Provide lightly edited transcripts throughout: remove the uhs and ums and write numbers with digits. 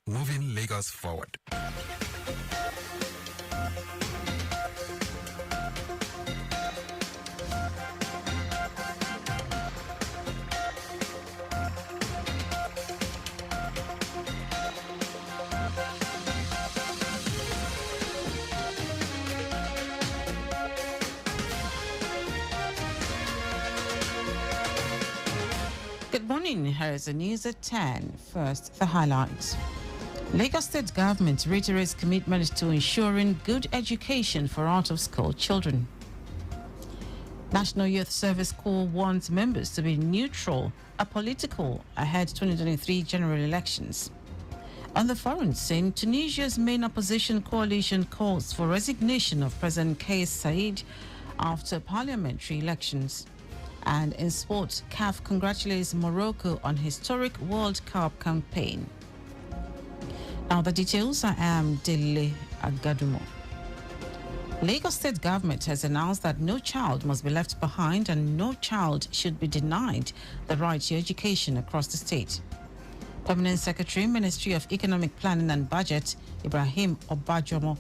moving Lagos forward. Good morning. Here is the news at 10. First, the highlights. Lagos State government reiterates commitment to ensuring good education for out-of-school children. National Youth Service Corps warns members to be neutral, apolitical ahead 2023 general elections. On the foreign scene, Tunisia's main opposition coalition calls for resignation of President Kais Saied after parliamentary elections. And in sport, CAF congratulates Morocco on historic World Cup campaign. Now the details. I am Dele Agadumo. Lagos State government has announced that no child must be left behind and no child should be denied the right to education across the state. Permanent Secretary, Ministry of Economic Planning and Budget, Ibrahim Obajomo,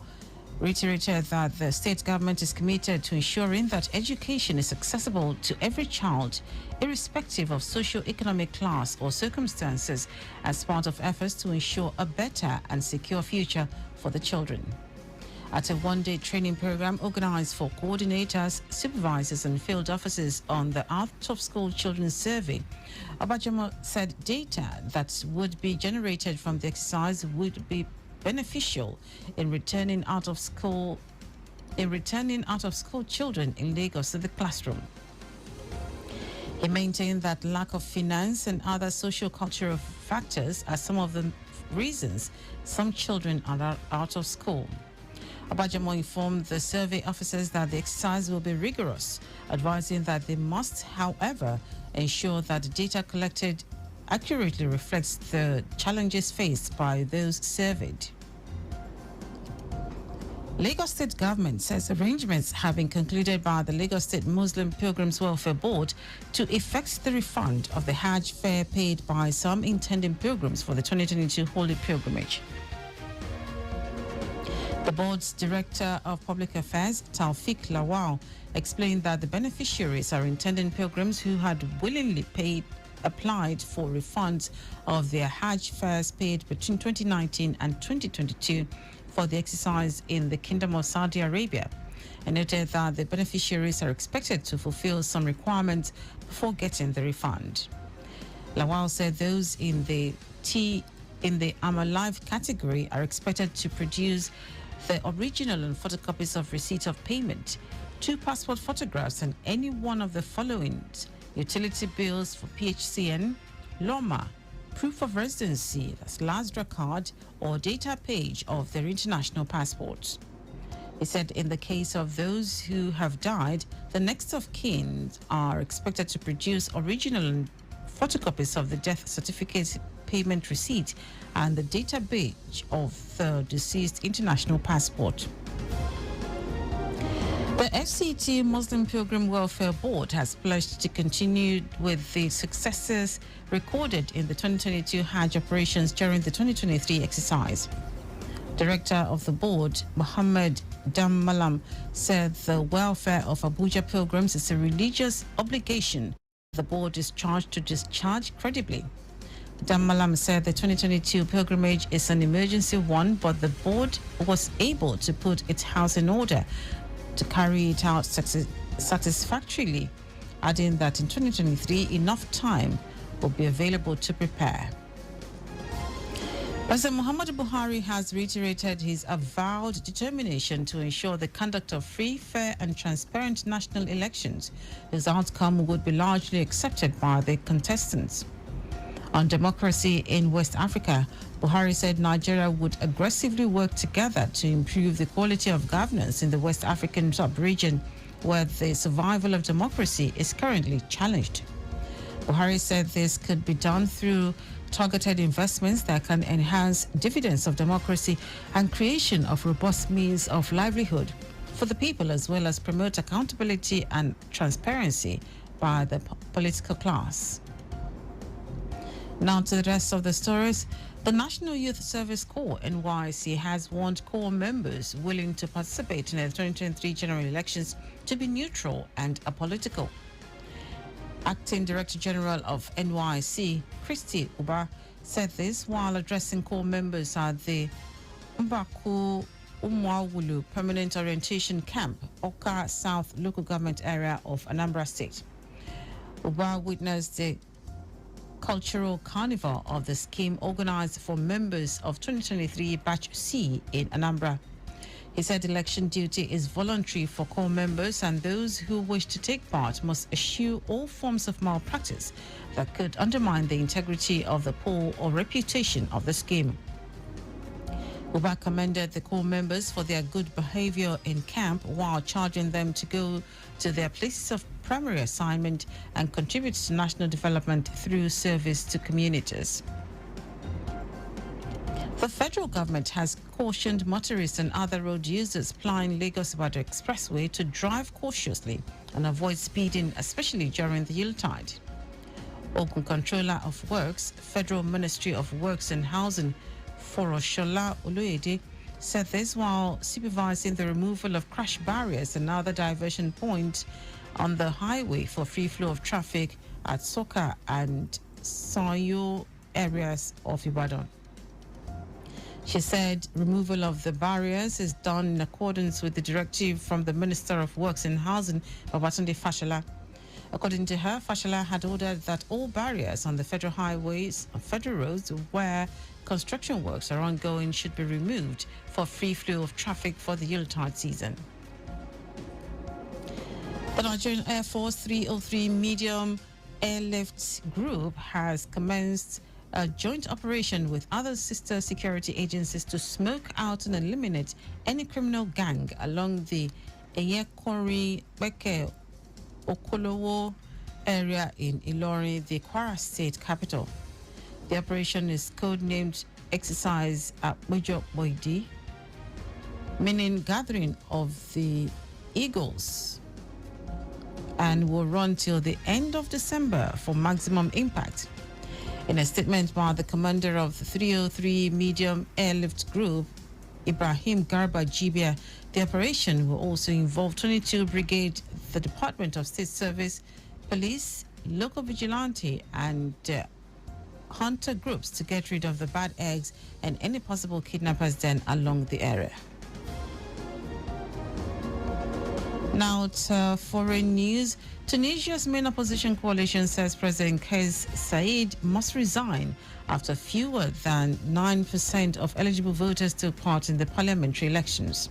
reiterated that the state government is committed to ensuring that education is accessible to every child, irrespective of socio-economic class or circumstances, as part of efforts to ensure a better and secure future for the children. At a one-day training program organized for coordinators, supervisors and field officers on the out-of-school children's survey, Obajomo said data that would be generated from the exercise would be beneficial in returning out of school children in Lagos to the classroom. He maintained that lack of finance and other socio-cultural factors are some of the reasons some children are out of school. Obajomo informed the survey officers that the exercise will be rigorous, advising that they must, however, ensure that the data collected accurately reflects the challenges faced by those surveyed. Lagos State government says arrangements have been concluded by the Lagos State Muslim Pilgrims Welfare Board to effect the refund of the Hajj fare paid by some intending pilgrims for the 2022 Holy Pilgrimage. The board's Director of Public Affairs, Taufik Lawal, explained that the beneficiaries are intending pilgrims who had willingly applied for refunds of their Hajj fares paid between 2019 and 2022 for the exercise in the Kingdom of Saudi Arabia, and noted that the beneficiaries are expected to fulfill some requirements before getting the refund. Lawal said those in the I'm Alive category are expected to produce the original and photocopies of receipt of payment, 2 passport photographs, and any one of the following: utility bills for PHCN, LOMA, proof of residency, that's LASDRA card, or data page of their international passports. He said in the case of those who have died, the next of kin are expected to produce original and photocopies of the death certificate, payment receipt, and the data page of the deceased international passport. The FCT Muslim Pilgrim Welfare Board has pledged to continue with the successes recorded in the 2022 Hajj operations during the 2023 exercise. Director of the board, Mohammed Dammalam, said the welfare of Abuja pilgrims is a religious obligation the board is charged to discharge credibly. Dammalam said the 2022 pilgrimage is an emergency one, but the board was able to put its house in order to carry it out satisfactorily, adding that in 2023 enough time will be available to prepare. President Muhammadu Buhari has reiterated his avowed determination to ensure the conduct of free, fair and transparent national elections, whose outcome would be largely accepted by the contestants. On democracy in West Africa, Buhari said Nigeria would aggressively work together to improve the quality of governance in the West African sub-region, where the survival of democracy is currently challenged. Buhari said this could be done through targeted investments that can enhance dividends of democracy and creation of robust means of livelihood for the people, as well as promote accountability and transparency by the political class. Now to the rest of the stories. The National Youth Service Corps, NYC, has warned corps members willing to participate in the 2023 general elections to be neutral and apolitical. Acting Director General of NYC, Christy Uba, said this while addressing corps members at the Mbaku Umwawulu Permanent Orientation Camp, Oka South Local Government Area of Anambra State. Uba witnessed the cultural carnival of the scheme organized for members of 2023 Batch C in Anambra. He said election duty is voluntary for corps members, and those who wish to take part must eschew all forms of malpractice that could undermine the integrity of the poll or reputation of the scheme. Uba commended the corps members for their good behavior in camp while charging them to go to their places of primary assignment and contribute to national development through service to communities. The federal government has cautioned motorists and other road users plying Lagos-Ibadan Expressway to drive cautiously and avoid speeding, especially during the Yuletide. Ogun Controller of Works, Federal Ministry of Works and Housing, Foroshola Oloyede, said this while supervising the removal of crash barriers and other diversion points on the highway for free flow of traffic at Soka and Sanyo areas of Ibadan. She said removal of the barriers is done in accordance with the directive from the Minister of Works and Housing, Babatunde Fashola. According to her, Fashola had ordered that all barriers on the federal highways and federal roads where construction works are ongoing should be removed for free flow of traffic for the Yuletide season. The Nigerian Air Force 303 Medium Airlift Group has commenced a joint operation with other sister security agencies to smoke out and eliminate any criminal gang along the Eyekori Beke Okolowo area in Ilorin, the Kwara State capital. The operation is codenamed Exercise at Mojo Boidi, meaning gathering of the Eagles, and will run till the end of December for maximum impact. In a statement by the commander of the 303 Medium Airlift Group, Ibrahim Garba Jibia, the operation will also involve 22 Brigade, the Department of State Service, police, local vigilante, and hunter groups to get rid of the bad eggs and any possible kidnappers then along the area. Now to foreign news. Tunisia's main opposition coalition says President Kais Saied must resign after fewer than 9% of eligible voters took part in the parliamentary elections.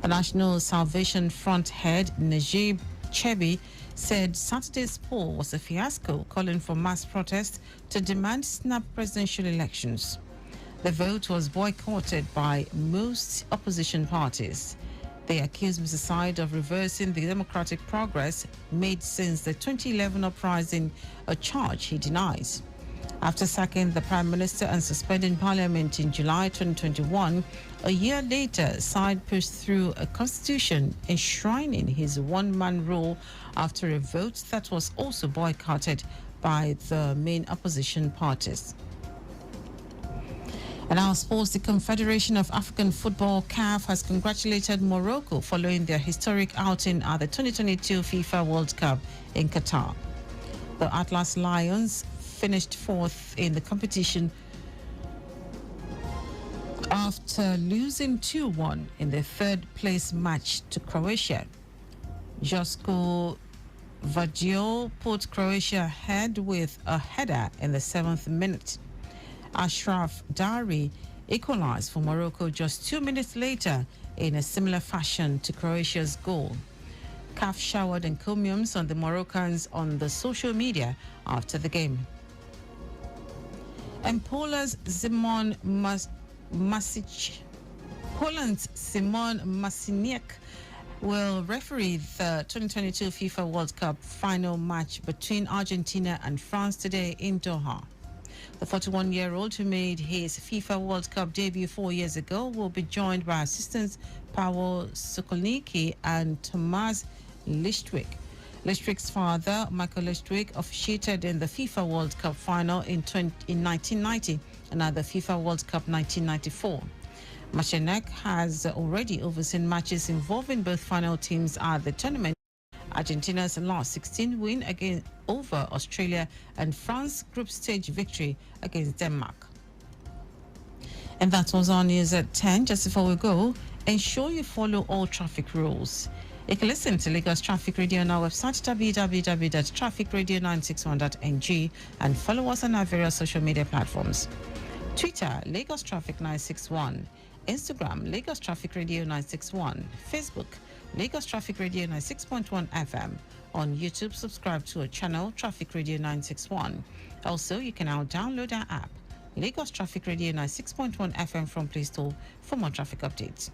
The National Salvation Front head, Najib Chebi, said Saturday's poll was a fiasco, calling for mass protest to demand snap presidential elections. The vote was boycotted by most opposition parties. They accused Mr. Said of reversing the democratic progress made since the 2011 uprising, a charge he denies. After sacking the Prime Minister and suspending Parliament in July 2021, a year later, Said pushed through a constitution enshrining his one-man rule after a vote that was also boycotted by the main opposition parties. And now sports, the Confederation of African Football, CAF, has congratulated Morocco following their historic outing at the 2022 FIFA World Cup in Qatar. The Atlas Lions finished fourth in the competition after losing 2-1 in their third-place match to Croatia. Josko Vadio put Croatia ahead with a header in the 7th minute. Ashraf Dari equalized for Morocco just 2 minutes later in a similar fashion to Croatia's goal. CAF showered encomiums on the Moroccans on the social media after the game. And Poland's Simon Masiniak will referee the 2022 FIFA World Cup final match between Argentina and France today in Doha. The 41-year-old who made his FIFA World Cup debut 4 years ago will be joined by assistants Paweł Sokolnicki and Tomasz Lisztwik. Lestrick's father, Michael Lestrick, officiated in the FIFA World Cup final in 1990 and at the FIFA World Cup 1994. Machenek has already overseen matches involving both final teams at the tournament. Argentina's last 16 win against over Australia and France's group stage victory against Denmark. And that was our news at 10. Just before we go, ensure you follow all traffic rules. You can listen to Lagos Traffic Radio on our website www.trafficradio961.ng and follow us on our various social media platforms. Twitter, Lagos Traffic 961. Instagram, Lagos Traffic Radio 961. Facebook, Lagos Traffic Radio 96.1 FM. On YouTube, subscribe to our channel, Traffic Radio 961. Also, you can now download our app, Lagos Traffic Radio 96.1 FM from Play Store for more traffic updates.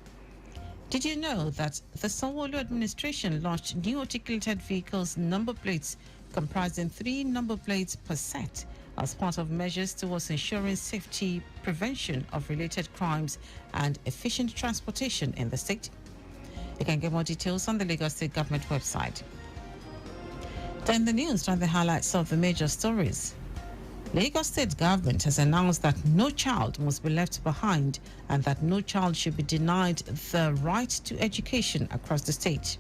Did you know that the Sanwo-Olu administration launched new articulated vehicles number plates comprising 3 number plates per set as part of measures towards ensuring safety, prevention of related crimes and efficient transportation in the state? You can get more details on the Lagos State Government website. Then the news and the highlights of the major stories. Lagos State Government has announced that no child must be left behind and that no child should be denied the right to education across the state.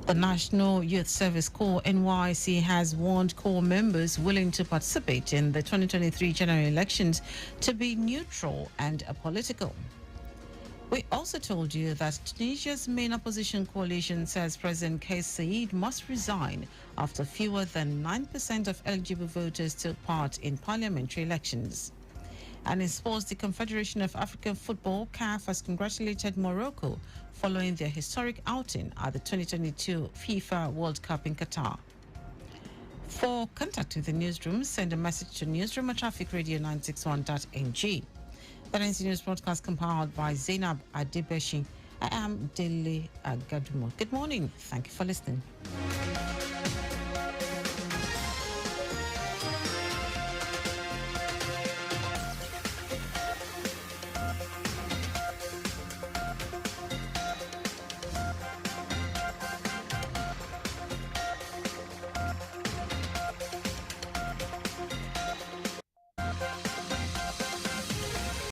The National Youth Service Corps NYC has warned corps members willing to participate in the 2023 general elections to be neutral and apolitical. We also told you that Tunisia's main opposition coalition says President Kais Saied must resign after fewer than 9% of eligible voters took part in parliamentary elections. And in sports, the Confederation of African Football, CAF, has congratulated Morocco following their historic outing at the 2022 FIFA World Cup in Qatar. For contact with the newsroom, send a message to newsroom@trafficradio961.ng. That ends the news broadcast compiled by Zainab Adebeshi. I am Dele Agadumo. Good morning. Thank you for listening.